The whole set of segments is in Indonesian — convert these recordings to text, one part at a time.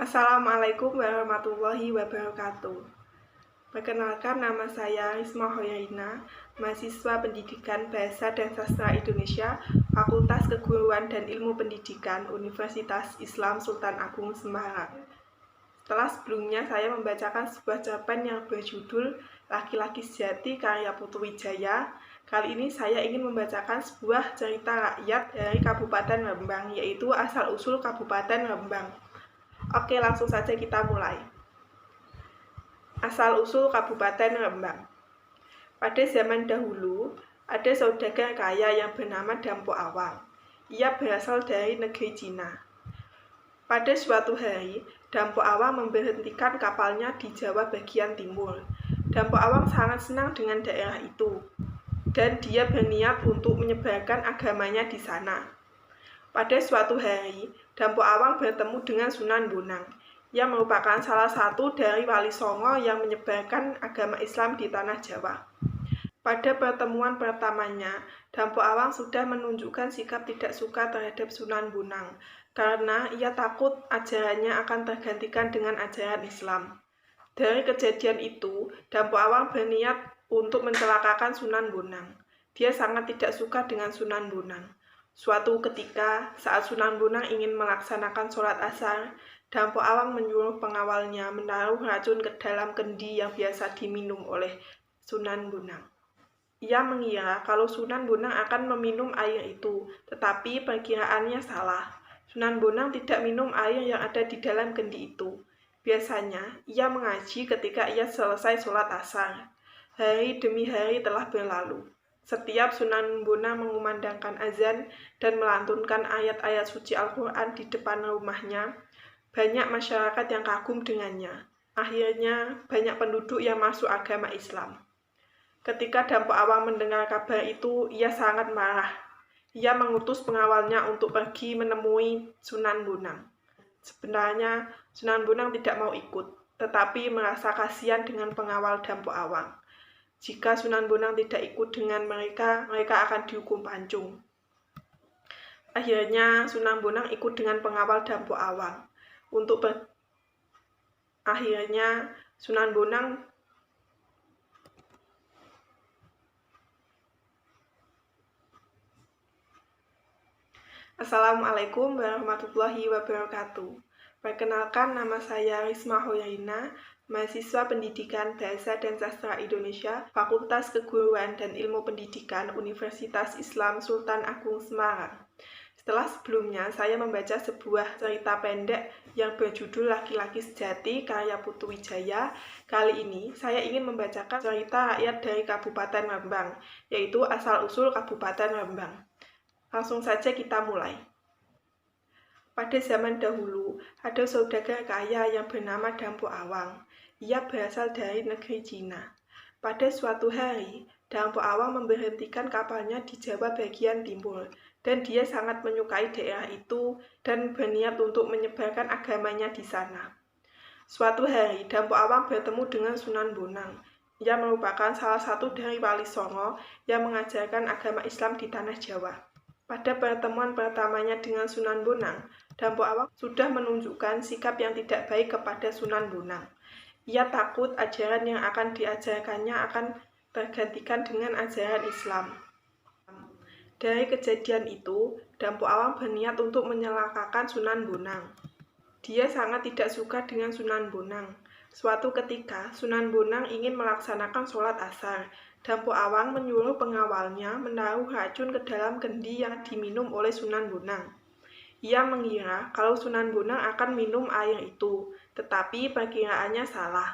Assalamualaikum warahmatullahi wabarakatuh. Perkenalkan, nama saya Risma Hoyaina, mahasiswa Pendidikan Bahasa dan Sastra Indonesia, Fakultas Keguruan dan Ilmu Pendidikan, Universitas Islam Sultan Agung Semarang. Setelah sebelumnya saya membacakan sebuah cerpen yang berjudul Laki-laki Sejati karya Putu Wijaya, kali ini saya ingin membacakan sebuah cerita rakyat dari Kabupaten Rembang, yaitu asal-usul Kabupaten Rembang. Oke, langsung saja kita mulai. Asal-usul Kabupaten Rembang. Pada zaman dahulu, ada saudagar kaya yang bernama Dampo Awang. Ia berasal dari negeri Cina. Pada suatu hari, Dampo Awang memberhentikan kapalnya di Jawa bagian timur. Dampo Awang sangat senang dengan daerah itu, dan dia berniat untuk menyebarkan agamanya di sana. Pada suatu hari, Dampo Awang bertemu dengan Sunan Bonang, yang merupakan salah satu dari Wali Songo yang menyebarkan agama Islam di tanah Jawa. Pada pertemuan pertamanya, Dampo Awang sudah menunjukkan sikap tidak suka terhadap Sunan Bonang, karena ia takut ajarannya akan tergantikan dengan ajaran Islam. Dari kejadian itu, Dampo Awang berniat untuk mencelakakan Sunan Bonang. Dia sangat tidak suka dengan Sunan Bonang. Suatu ketika, saat Sunan Bonang ingin melaksanakan sholat asar, Dampo Awang menyuruh pengawalnya menaruh racun ke dalam kendi yang biasa diminum oleh Sunan Bonang. Ia mengira kalau Sunan Bonang akan meminum air itu, tetapi perkiraannya salah. Sunan Bonang tidak minum air yang ada di dalam kendi itu. Biasanya, ia mengaji ketika ia selesai sholat asar. Hari demi hari telah berlalu. Setiap Sunan Bonang mengumandangkan azan dan melantunkan ayat-ayat suci Al-Quran di depan rumahnya, banyak masyarakat yang kagum dengannya. Akhirnya, banyak penduduk yang masuk agama Islam. Ketika Dampo Awang mendengar kabar itu, ia sangat marah. Ia mengutus pengawalnya untuk pergi menemui Sunan Bonang. Sebenarnya, Sunan Bonang tidak mau ikut, tetapi merasa kasihan dengan pengawal Dampo Awang. Jika Sunan Bonang tidak ikut dengan mereka akan dihukum pancung. Akhirnya, Sunan Bonang ikut dengan pengawal Dampo Awang. Akhirnya, Sunan Bonang Assalamualaikum warahmatullahi wabarakatuh. Perkenalkan, nama saya Risma Hoyaina, mahasiswa Pendidikan Bahasa dan Sastra Indonesia, Fakultas Keguruan dan Ilmu Pendidikan, Universitas Islam Sultan Agung Semarang. Setelah sebelumnya, saya membaca sebuah cerita pendek yang berjudul Laki-laki Sejati karya Putu Wijaya. Kali ini, saya ingin membacakan cerita rakyat dari Kabupaten Rembang, yaitu asal-usul Kabupaten Rembang. Langsung saja kita mulai. Pada zaman dahulu, ada saudagar kaya yang bernama Dampo Awang. Ia berasal dari negeri Cina. Pada suatu hari, Dampo Awang memberhentikan kapalnya di Jawa bagian timur, dan dia sangat menyukai daerah itu dan berniat untuk menyebarkan agamanya di sana. Suatu hari, Dampo Awang bertemu dengan Sunan Bonang. Ia merupakan salah satu dari Wali Songo yang mengajarkan agama Islam di tanah Jawa. Pada pertemuan pertamanya dengan Sunan Bonang, Dampo Awang sudah menunjukkan sikap yang tidak baik kepada Sunan Bonang. Ia takut ajaran yang akan diajarkannya akan tergantikan dengan ajaran Islam. Dari kejadian itu, Dampo Awang berniat untuk menyelakakan Sunan Bonang. Dia sangat tidak suka dengan Sunan Bonang. Suatu ketika, Sunan Bonang ingin melaksanakan sholat asar. Dampo Awang menyuruh pengawalnya menaruh racun ke dalam kendi yang diminum oleh Sunan Bonang. Ia mengira kalau Sunan Bonang akan minum air itu, tetapi perkiraannya salah.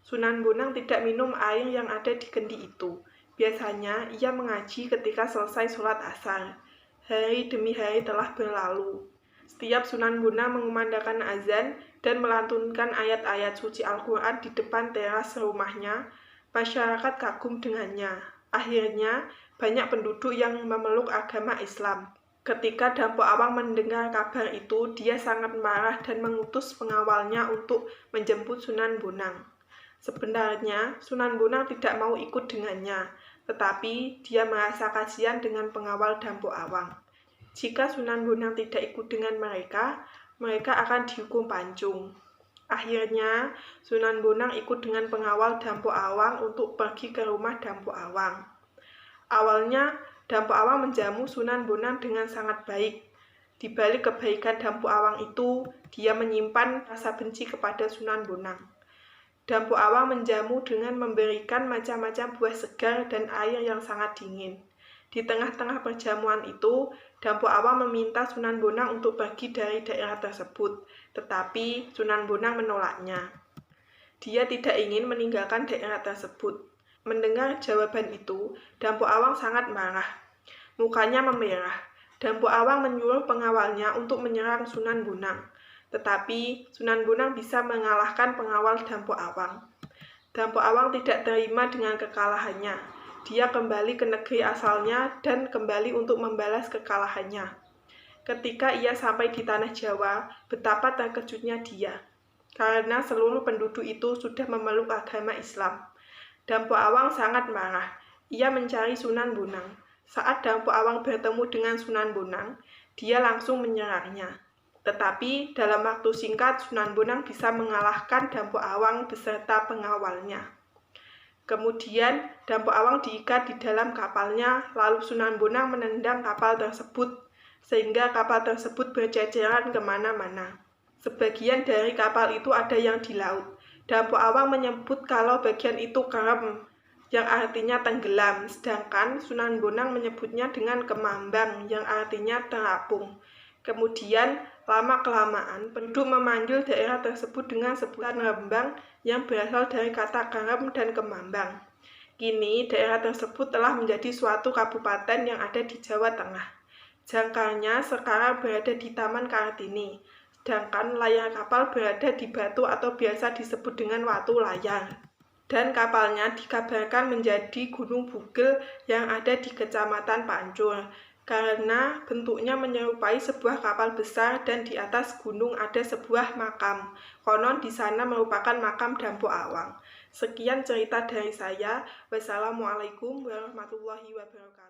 Sunan Bonang tidak minum air yang ada di kendi itu. Biasanya, ia mengaji ketika selesai sholat asar. Hari demi hari telah berlalu. Setiap Sunan Bonang mengumandangkan azan dan melantunkan ayat-ayat suci Al-Quran di depan teras rumahnya, masyarakat kagum dengannya. Akhirnya, banyak penduduk yang memeluk agama Islam. Ketika Dampo Awang mendengar kabar itu, dia sangat marah dan mengutus pengawalnya untuk menjemput Sunan Bonang. Sebenarnya, Sunan Bonang tidak mau ikut dengannya, tetapi dia merasa kasihan dengan pengawal Dampo Awang. Jika Sunan Bonang tidak ikut dengan mereka, mereka akan dihukum pancung. Akhirnya, Sunan Bonang ikut dengan pengawal Dampo Awang untuk pergi ke rumah Dampo Awang. Awalnya, Dampo Awang menjamu Sunan Bonang dengan sangat baik. Di balik kebaikan Dampo Awang itu, dia menyimpan rasa benci kepada Sunan Bonang. Dampo Awang menjamu dengan memberikan macam-macam buah segar dan air yang sangat dingin. Di tengah-tengah perjamuan itu, Dampo Awang meminta Sunan Bonang untuk pergi dari daerah tersebut, tetapi Sunan Bonang menolaknya. Dia tidak ingin meninggalkan daerah tersebut. Mendengar jawaban itu, Dampo Awang sangat marah. Mukanya memerah. Dampo Awang menyuruh pengawalnya untuk menyerang Sunan Bonang. Tetapi Sunan Bonang bisa mengalahkan pengawal Dampo Awang. Dampo Awang tidak terima dengan kekalahannya. Dia kembali ke negeri asalnya dan kembali untuk membalas kekalahannya. Ketika ia sampai di tanah Jawa, betapa terkejutnya dia, karena seluruh penduduk itu sudah memeluk agama Islam. Dampo Awang sangat marah. Ia mencari Sunan Bonang. Saat Dampo Awang bertemu dengan Sunan Bonang, dia langsung menyerangnya. Tetapi dalam waktu singkat, Sunan Bonang bisa mengalahkan Dampo Awang beserta pengawalnya. Kemudian, Dampo Awang diikat di dalam kapalnya, lalu Sunan Bonang menendang kapal tersebut, sehingga kapal tersebut berceceran kemana-mana. Sebagian dari kapal itu ada yang di laut. Dampo Awang menyebut kalau bagian itu kerem, yang artinya tenggelam, sedangkan Sunan Bonang menyebutnya dengan kemambang, yang artinya terapung. Kemudian, lama-kelamaan, penduduk memanggil daerah tersebut dengan sebutan Rembang yang berasal dari kata kerem dan kemambang. Kini, daerah tersebut telah menjadi suatu kabupaten yang ada di Jawa Tengah. Jangkarnya sekarang berada di Taman Kartini, sedangkan layar kapal berada di batu atau biasa disebut dengan watu layar. Dan kapalnya dikabarkan menjadi Gunung Bugel yang ada di Kecamatan Pancur, karena bentuknya menyerupai sebuah kapal besar dan di atas gunung ada sebuah makam. Konon di sana merupakan makam Dampo Awang. Sekian cerita dari saya. Wassalamualaikum warahmatullahi wabarakatuh.